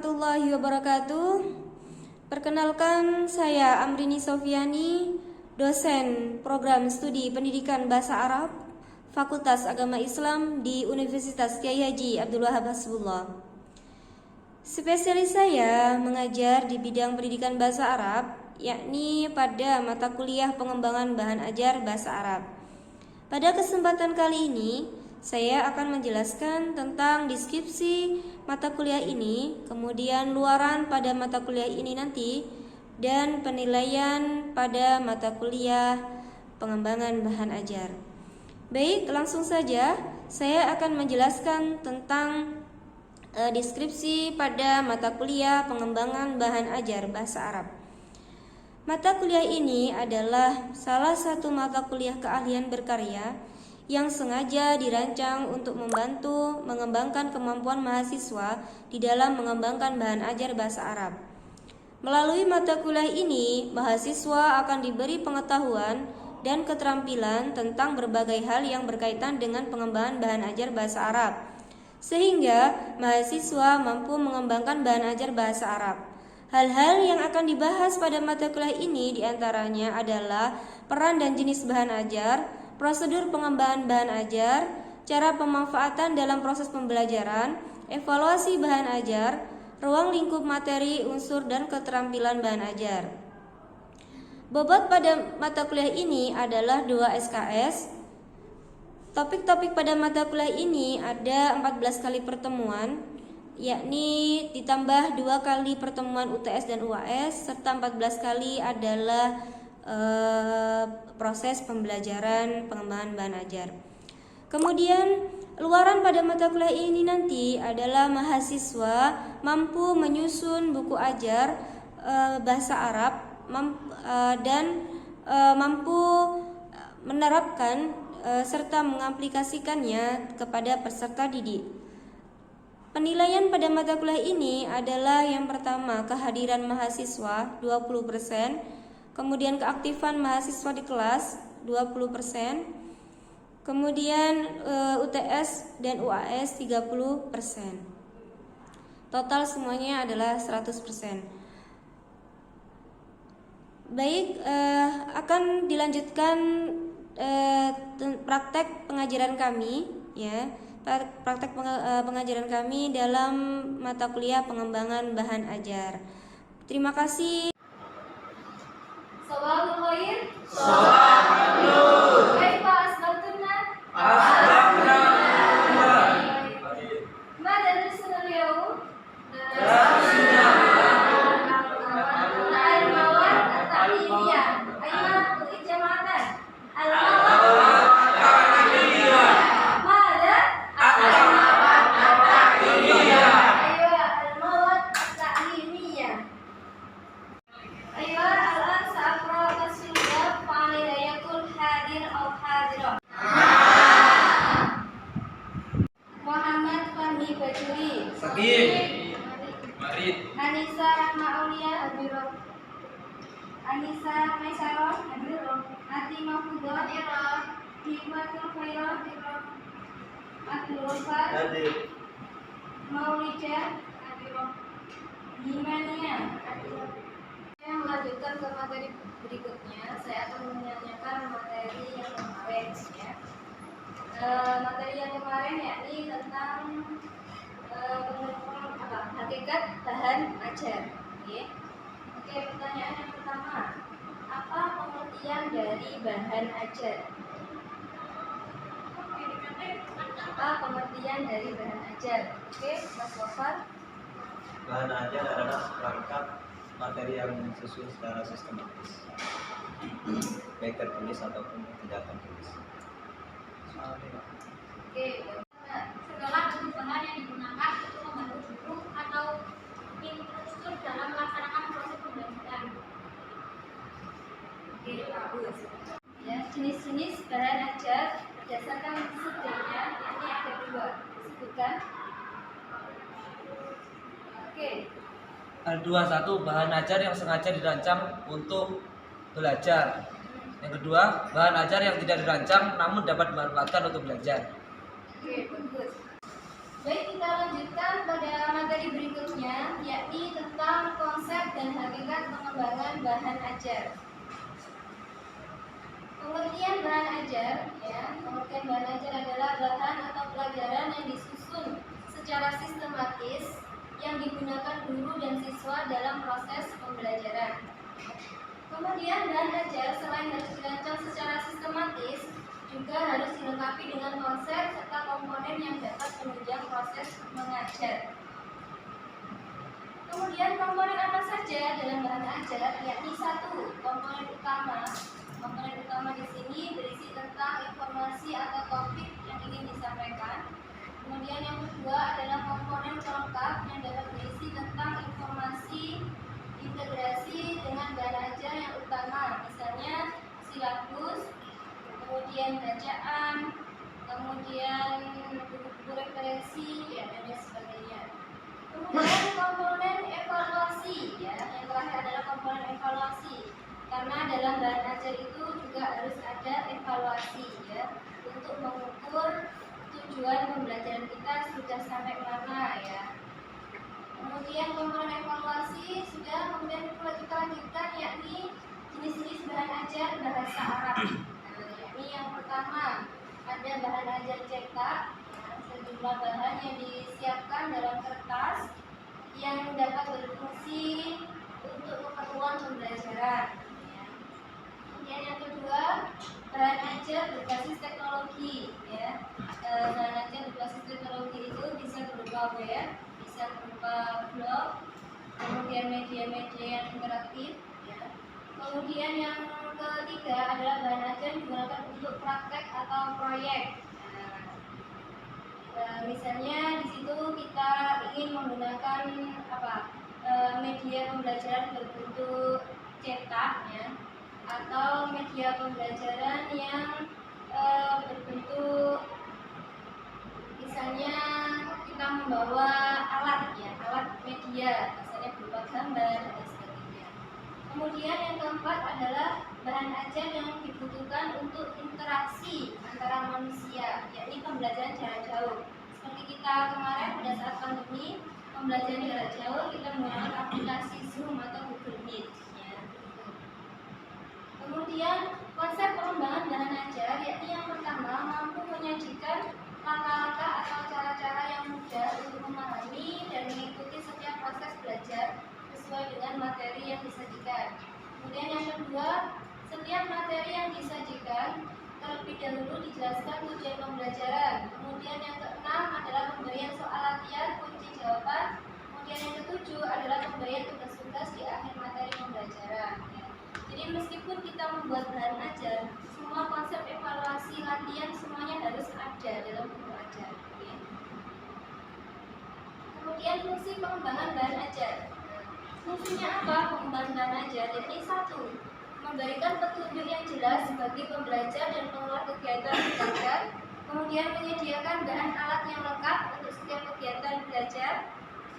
warahmatullahi wabarakatuh. Perkenalkan, saya Amrini Sofiani, dosen program studi pendidikan bahasa Arab Fakultas Agama Islam di Universitas Kyai Haji Abdul Wahab Hasbullah. Spesialis saya mengajar di bidang pendidikan bahasa Arab, yakni pada mata kuliah pengembangan bahan ajar bahasa Arab. Pada kesempatan kali ini, saya akan menjelaskan tentang deskripsi mata kuliah ini, kemudian luaran pada mata kuliah ini nanti, dan penilaian pada mata kuliah pengembangan bahan ajar. Baik, langsung saja saya akan menjelaskan tentang deskripsi pada mata kuliah pengembangan bahan ajar bahasa Arab. Mata kuliah ini adalah salah satu mata kuliah keahlian berkarya yang sengaja dirancang untuk membantu mengembangkan kemampuan mahasiswa di dalam mengembangkan bahan ajar bahasa Arab. Melalui mata kuliah ini, mahasiswa akan diberi pengetahuan dan keterampilan tentang berbagai hal yang berkaitan dengan pengembangan bahan ajar bahasa Arab, sehingga mahasiswa mampu mengembangkan bahan ajar bahasa Arab. Hal-hal yang akan dibahas pada mata kuliah ini diantaranya adalah peran dan jenis bahan ajar, prosedur pengembangan bahan ajar, cara pemanfaatan dalam proses pembelajaran, evaluasi bahan ajar, ruang lingkup materi, unsur, dan keterampilan bahan ajar. Bobot pada mata kuliah ini adalah 2 SKS. Topik-topik pada mata kuliah ini ada 14 kali pertemuan, yakni ditambah 2 kali pertemuan UTS dan UAS, serta 14 kali adalah proses pembelajaran pengembangan bahan ajar. Kemudian luaran pada mata kuliah ini nanti adalah mahasiswa mampu menyusun buku ajar bahasa Arab dan mampu menerapkan serta mengaplikasikannya kepada peserta didik. Penilaian pada mata kuliah ini adalah yang pertama, kehadiran mahasiswa 20%, kemudian keaktifan mahasiswa di kelas 20%, kemudian UTS dan UAS 30%. Total semuanya adalah 100%. Baik, akan dilanjutkan praktek pengajaran kami, ya. Praktek pengajaran kami dalam mata kuliah pengembangan bahan ajar. Terima kasih. Salam khair. Salam nur. Kaifa asbahtunna? Asbahna. Mada darsuna al-yawm? Darsuna al-mawad at-ta'limiyah. Aina jama'atan? al-mawad at-ta'limiyah. Mada? Al-mawad at-ta'limiyah. Aywa al-mawad at-ta'limiyah. Aywa al-an sa'aqra tasfiyah fa'alaiha yakul hadir atau hadirah. Muhammad Fahmi Bajuri. Sakit. Marid. Anissa Rahma Aulia Hadirah. Anissa Maisarah Hadirah. Ati Mahfudah Hadirah. Hikmatul Khairah Hadirah. Abdul Wafar Hadir. Maulida Hadirah. Himania Hadirah. Saya melanjutkan ke materi berikutnya. Saya akan menanyakan materi yang kemarin, ya. Materi yang kemarin yakni tentang hakikat bahan ajar. Oke, pertanyaan yang pertama, apa pengertian dari bahan ajar? Apa pengertian dari bahan ajar? Oke, Mas Wafar. Bahan ajar adalah perangkat materi yang disusun secara sistematis, baik tertulis ataupun tidak tertulis. Oke, Segala bentuk bahan yang digunakan untuk membantu guru atau instruktur dalam melaksanakan proses pembelajaran. oke, bagus. Ya, jenis-jenis bahan ajar berdasarkan subjeknya, ini ada 2 disebutkan. Oke, Dua, satu, bahan ajar yang sengaja dirancang untuk belajar. Yang kedua, bahan ajar yang tidak dirancang namun dapat dimanfaatkan untuk belajar. oke, bagus. Baik, kita lanjutkan pada materi berikutnya, yakni tentang konsep dan hakikat pengembangan bahan ajar. Pengertian bahan ajar, pengertian bahan ajar adalah bahan atau pelajaran yang disusun secara sistematis yang digunakan guru dan siswa dalam proses pembelajaran. Kemudian bahan ajar selain harus dirancang secara sistematis, juga harus dilengkapi dengan konsep serta komponen yang dapat menunjang proses mengajar. Kemudian komponen apa saja dalam bahan ajar? Yakni satu, komponen utama. Komponen utama di sini berisi tentang informasi atau topik yang ingin disampaikan. Kemudian yang kedua adalah komponen pelengkap yang dapat berisi tentang informasi integrasi dengan bahan ajar yang utama, misalnya silabus, kemudian bacaan, kemudian buku-buku referensi, dan lain sebagainya. Kemudian komponen evaluasi, yang terakhir adalah komponen evaluasi. Karena dalam bahan ajar itu juga harus ada evaluasi, untuk mengukur tujuan pembelajaran kita sudah sampai mana, Kemudian komponen evaluasi sudah, kemudian kita lanjutkan yakni jenis-jenis bahan ajar bahasa Arab. Yakni yang pertama ada bahan ajar cetak, sejumlah bahan yang disiapkan dalam kertas yang dapat berfungsi untuk keperluan pembelajaran. Kemudian yang kedua bahan ajar berbasis teknologi, bahan ajar berbasis teknologi itu bisa berupa web, bisa berupa blog, kemudian media-media yang interaktif. Kemudian yang ketiga adalah bahan ajar yang digunakan untuk praktek atau proyek. Misalnya di situ kita ingin menggunakan media pembelajaran berbentuk cetak, atau media pembelajaran yang berbentuk misalnya kita membawa alat media, misalnya berupa gambar dan sebagainya. Kemudian yang keempat adalah bahan ajar yang dibutuhkan untuk interaksi antara manusia, yakni pembelajaran jarak jauh. Seperti kita kemarin pada saat pandemi, pembelajaran jarak jauh kita menggunakan aplikasi Zoom atau Google Meet. Kemudian konsep pengembangan bahan ajar, yakni yang pertama mampu menyajikan langkah-langkah atau cara-cara yang mudah untuk memahami dan mengikuti setiap proses belajar sesuai dengan materi yang disajikan. Kemudian yang kedua, setiap materi yang disajikan terlebih dahulu dijelaskan tujuan pembelajaran. Kemudian yang keenam adalah pemberian soal latihan kunci jawaban. Kemudian yang ketujuh adalah pemberian tugas-tugas di akhir materi pembelajaran. Jadi meskipun kita membuat bahan ajar, semua konsep evaluasi latihan semuanya harus ada dalam buku ajar. Kemudian fungsi pengembangan bahan ajar. Fungsinya apa pengembangan bahan ajar? Jadi satu, memberikan petunjuk yang jelas bagi pembelajar dan pengelola kegiatan belajar. Kemudian menyediakan bahan alat yang lengkap untuk setiap kegiatan belajar.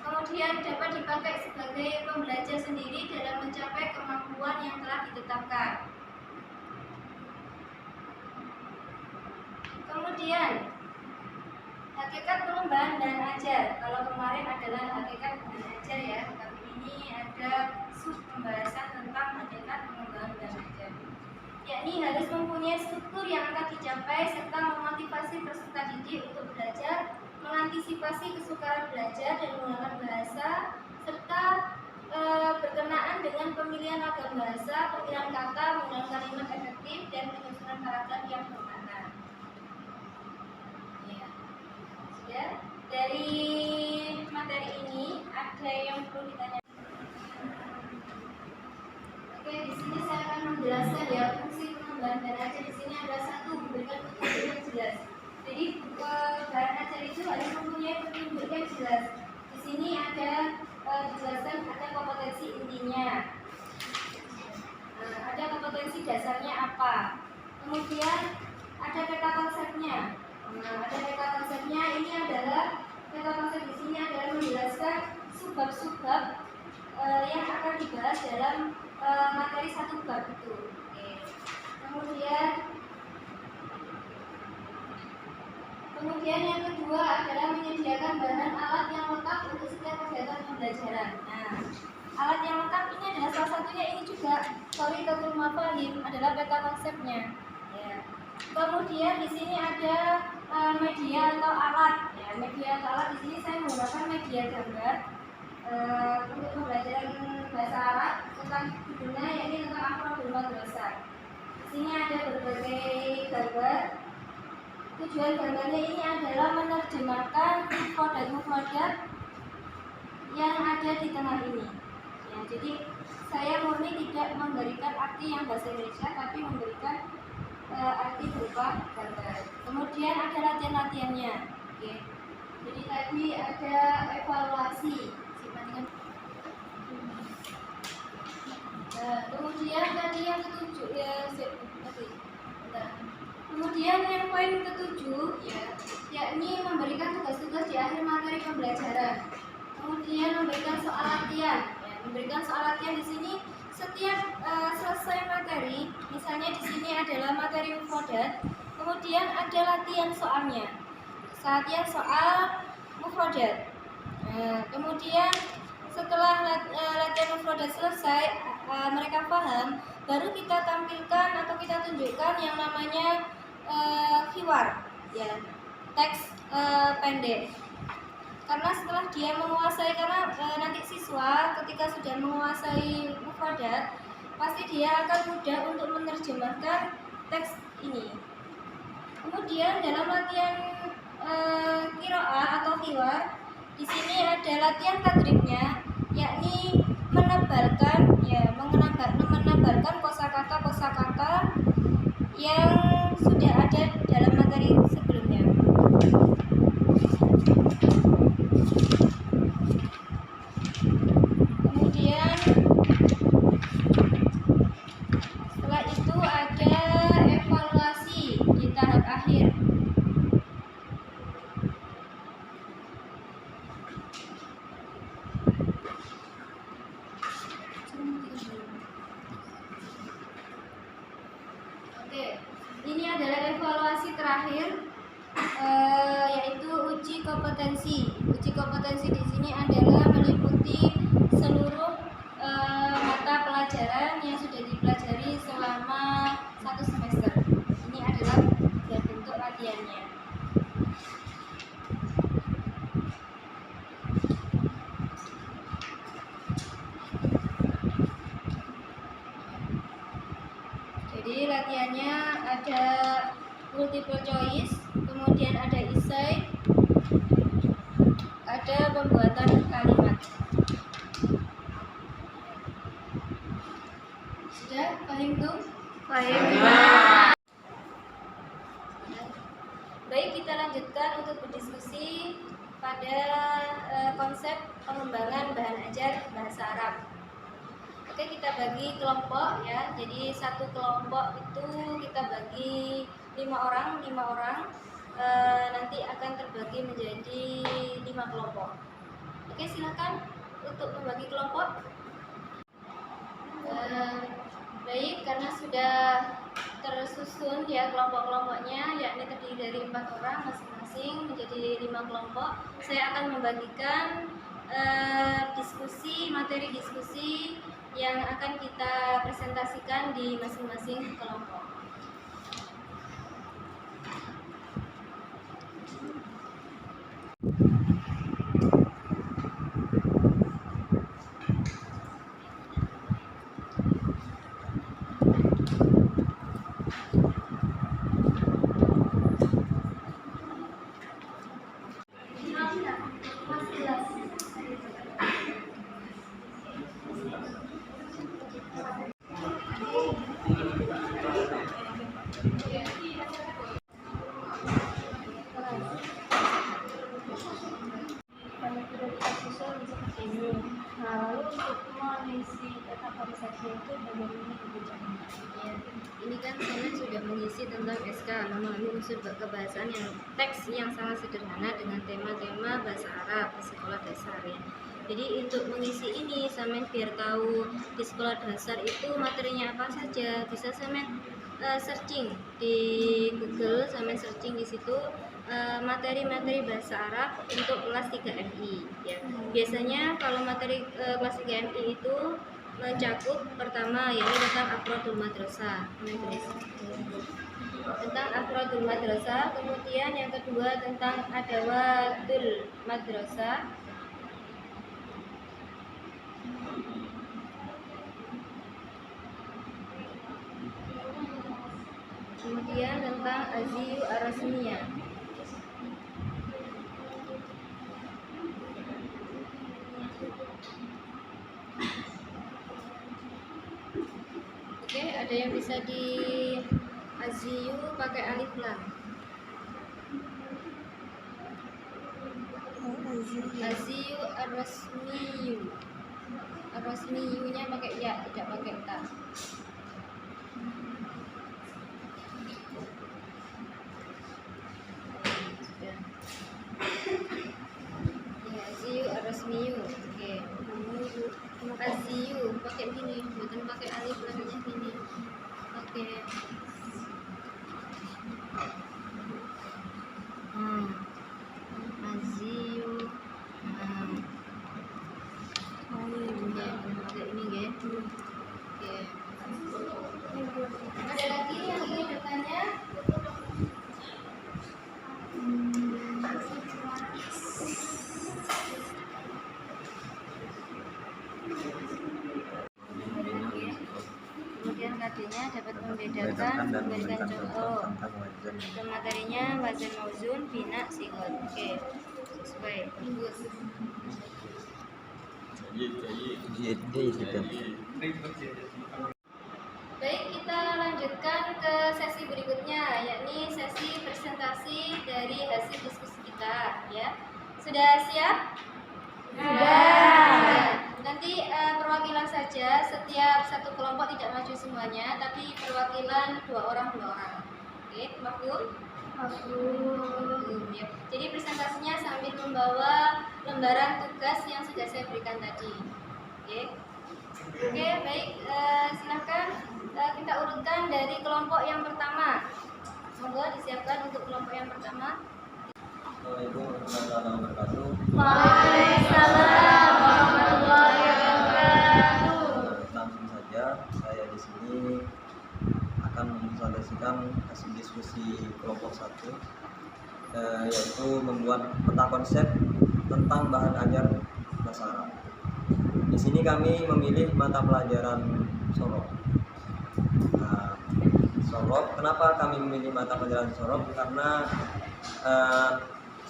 Kemudian dapat dipakai sebagai pembelajar sendiri dalam mencapai kemampuan yang telah ditetapkan. Kemudian hakikat pengembangan bahan ajar. Kalau kemarin adalah hakikat bahan ajar, tapi ini ada sub pembahasan tentang hakikat pengembangan bahan ajar. Yakni harus mempunyai struktur yang akan dicapai serta memotivasi peserta didik untuk belajar, mengantisipasi kesukaran belajar dan menggunakan bahasa, serta berkenaan dengan pemilihan ragam bahasa, pemilihan kata, menggunakan kalimat efektif, dan penyusunan paragraf yang bermakna. Dari materi ini ada yang perlu ditanya. Oke, di sini saya akan menjelaskan fungsi pengembangan bahan ajar. Di sini ada satu, memberikan petunjuk yang jelas. Jadi bahan ajar itu harus mempunyai petunjuk yang jelas. Di sini ada dijelaskan ada kompetensi intinya, ada kompetensi dasarnya apa, kemudian ada peta konsepnya. Ada peta konsepnya, ini adalah peta konsep di sini adalah menjelaskan subbab-subbab yang akan dibahas dalam materi satu bab itu. Kemudian Kemudian yang kedua adalah menyediakan bahan alat yang lengkap untuk setiap kegiatan pembelajaran. Nah, alat yang lengkap ini adalah salah satunya ini juga Khariitatul Mafahim adalah peta konsepnya. Ya. Kemudian di sini ada media atau alat. Ya, media atau alat di sini saya menggunakan media gambar untuk pembelajaran bahasa Arab tentang judulnya yaitu tentang Afrodul Madrasah. Di sini ada berbagai gambar. Tujuan gambarnya ini adalah menerjemahkan mufradat yang ada di tengah ini. Ya, jadi saya murni tidak memberikan arti yang bahasa Indonesia, tapi memberikan arti berupa gambar. Kemudian ada latihan-latihannya. Oke. Jadi tadi ada evaluasi. Kemudian tadi yang ketujuh Kemudian yang poin ketujuh yakni memberikan tugas-tugas di akhir materi pembelajaran. Kemudian memberikan soal latihan. Memberikan soal latihan di sini setiap selesai materi, misalnya di sini adalah materi mufradat, kemudian ada latihan soalnya. Latihan soal mufradat. Kemudian setelah latihan mufradat selesai, mereka paham, baru kita tampilkan atau kita tunjukkan yang namanya hiwar, ya, teks pendek. Karena setelah dia menguasai, karena nanti siswa ketika sudah menguasai mufradat, pasti dia akan mudah untuk menerjemahkan teks ini. Kemudian dalam latihan qiraah atau hiwar, di sini ada latihan tadribnya, yakni menebalkan kosakata yang sudah ada dalam materi sebelumnya. Kemudian setelah itu ada evaluasi di tahap akhir. Oke, ini adalah evaluasi terakhir, yaitu uji kompetensi. Uji kompetensi di sini adalah meliputi seluruh mata pelajaran yang sudah dipelajari selama 1 semester. Ini adalah bentuk latihannya. Jadi latihannya ada multiple choice, kemudian ada esai, ada pembuatan kalimat. Sudah paham tuh? Paham. Baik, kita lanjutkan untuk berdiskusi pada konsep pengembangan bahan ajar bahasa Arab. Oke, kita bagi kelompok ya. Jadi satu kelompok itu kita bagi 5 orang. Nanti akan terbagi menjadi 5 kelompok. Oke, silakan untuk membagi kelompok. Baik, karena sudah tersusun ya kelompok-kelompoknya, yakni terdiri dari 4 orang masing-masing menjadi 5 kelompok. Saya akan membagikan materi diskusi yang akan kita presentasikan di masing-masing kelompok. Ini kan saya sudah mengisi tentang SK memahami unsur kebahasaan yang teks yang sangat sederhana dengan tema-tema bahasa Arab di sekolah dasar ya. Jadi untuk mengisi ini Samen biar tahu di sekolah dasar itu materinya apa saja, bisa Samen searching di Google, Samen searching di situ materi-materi bahasa Arab untuk kelas 3 MI ya. Biasanya kalau materi kelas 3 MI itu mencakup pertama yaitu tentang afrodul madrasah. Tentang afrodul madrasah, kemudian yang kedua tentang adawatul madrasah. Kemudian tentang aziyu arasmiyah. Oke, ada yang bisa di aziyu pakai alif lam. Aziyu arasmiyu. Arasmiyunya pakai ya, tidak pakai ta. Aziyu arasmiyu. Oke. Aziyu pakai gini, bukan pakai alif lamnya gini. Oke. Aziyu. Pakai ini ya. Oke. Ada lagi yang ingin bertanya? Kemudian KD-nya dapat membedakan, memberikan contoh. Dan materinya wazan mauzun, bina, sigot. Oke, sesuai. Bagus. Baik, kita lanjutkan ke sesi berikutnya, yakni sesi presentasi dari hasil diskusi kita. Ya, sudah siap? Sudah. Nanti perwakilan saja, setiap satu kelompok tidak maju semuanya, tapi perwakilan 2 orang. Oke, mafhum? Mafhum. Ya. Jadi presentasinya sambil membawa lembaran tugas yang sudah saya berikan tadi. Oke, baik. Silahkan kita urutkan dari kelompok yang pertama. Monggo disiapkan untuk kelompok yang pertama. Assalamualaikum warahmatullahi wabarakatuh. Waalaikumsalam warahmatullahi wabarakatuh. Langsung saja, saya di sini akan mempresentasikan hasil diskusi kelompok 1, yaitu membuat peta konsep tentang bahan ajar bahasa Arab. Di sini kami memilih mata pelajaran Sorob. Sorob, kenapa kami memilih mata pelajaran Sorob? Karena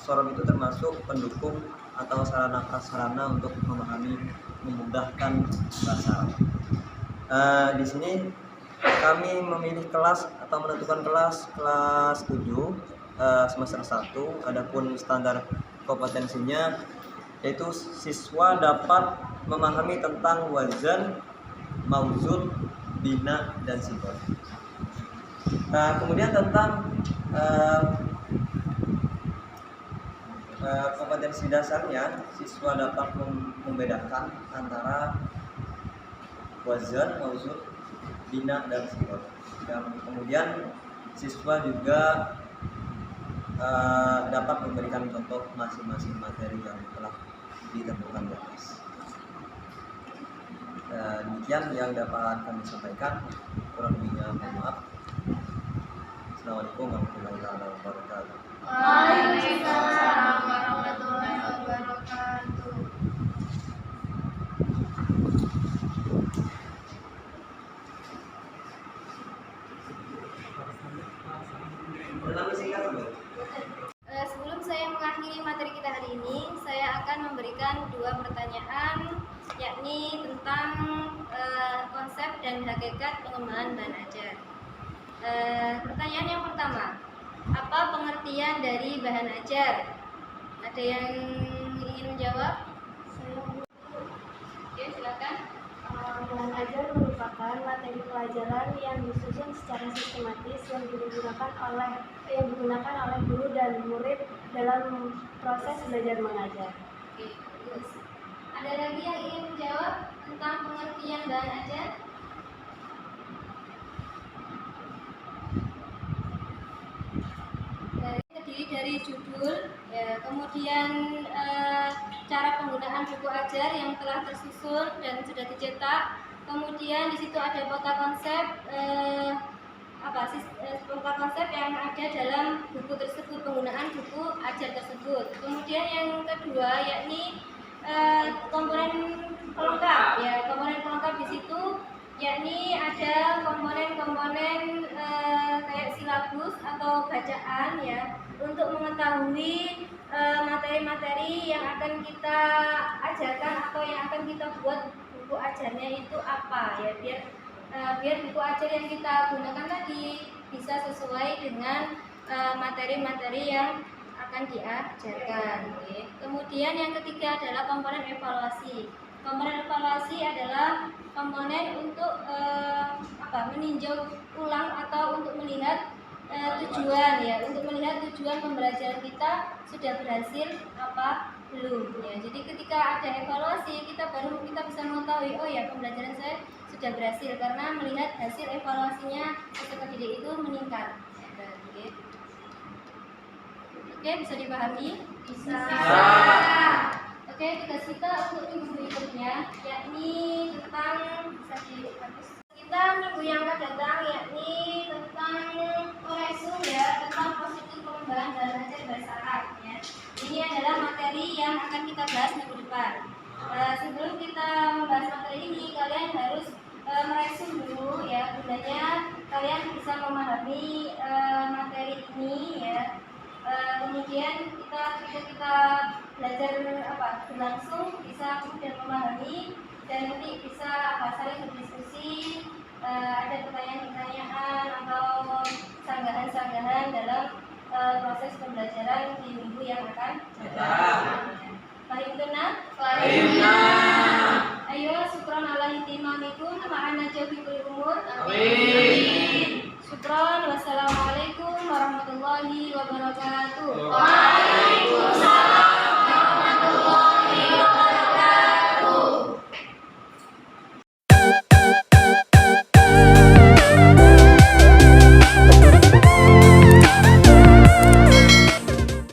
Sorob itu termasuk pendukung atau sarana prasarana untuk memudahkan bahasa Arab. Di sini kami memilih kelas atau menentukan kelas 7 semester 1. Adapun standar kompetensinya yaitu siswa dapat memahami tentang wazan, mauzun, bina, dan sigot. Kemudian tentang kompetensi dasarnya, siswa dapat membedakan antara wazan, mauzun, bina, dan sigot. Dan kemudian siswa juga dapat memberikan contoh masing-masing materi yang telah ditentukan di atas. Demikian yang dapat kami sampaikan. Kurang lebihnya mohon maaf. Assalamualaikum warahmatullahi wabarakatuh. Waalaikumsalam warahmatullahi wabarakatuh. Sebelum saya mengakhiri materi kita hari ini, saya akan memberikan 2 pertanyaan, yakni tentang konsep dan hakikat pengembangan bahan ajar. Pertanyaan yang pertama, apa pengertian dari bahan ajar? Ada yang ingin menjawab? Oke, silakan. Bahan ajar merupakan materi pelajaran yang disusun secara sistematis yang digunakan oleh guru dan murid dalam proses belajar mengajar. Oke, bagus. Ada lagi yang ingin menjawab tentang pengertian bahan ajar? Terdiri dari dari judul, ya, kemudian cara penggunaan buku ajar yang telah tersusun dan sudah dicetak. Kemudian di situ ada peta konsep peta konsep yang ada dalam buku tersebut, penggunaan buku ajar tersebut. Kemudian yang kedua yakni komponen pelengkap, ya, komponen pelengkap di situ yakni ada komponen-komponen kayak silabus atau bacaan, ya, untuk mengetahui materi-materi yang akan kita ajarkan atau yang akan kita buat buku ajarnya itu apa, ya, biar buku ajar yang kita gunakan tadi bisa sesuai dengan materi-materi yang akan diajarkan. Oke. Kemudian yang ketiga adalah komponen evaluasi. Komponen evaluasi adalah komponen untuk meninjau ulang atau untuk melihat tujuan, ya, untuk melihat tujuan pembelajaran kita sudah berhasil apa belum, ya. Jadi ketika ada evaluasi kita bisa mengetahui, oh ya, pembelajaran saya sudah berhasil karena melihat hasil evaluasinya peserta didik itu meningkat. Oke, bisa dipahami? Bisa. Oke, tugas kita untuk minggu berikutnya yakni tentang kita minggu yang akan datang yakni tentang koreksum, ya, tentang prosedur pengembangan dalam ajar bahasa Arab, ya. Ini adalah materi yang akan kita bahas minggu depan. Sebelum kita membahas materi ini, kalian harus meresum dulu, ya, gunanya kalian bisa memahami materi ini, ya. Kemudian ketika kita belajar berlangsung bisa kemudian memahami dan nanti bisa saling berdiskusi, ada pertanyaan-pertanyaan atau sanggahan-sanggahan dalam proses pembelajaran di minggu yang akan datang. Fahim tunah? Ayo, syukron ala ihtimamikum ma'ana jawabul umur. Amin. Syukron. Wassalamualaikum warahmatullahi wabarakatuh.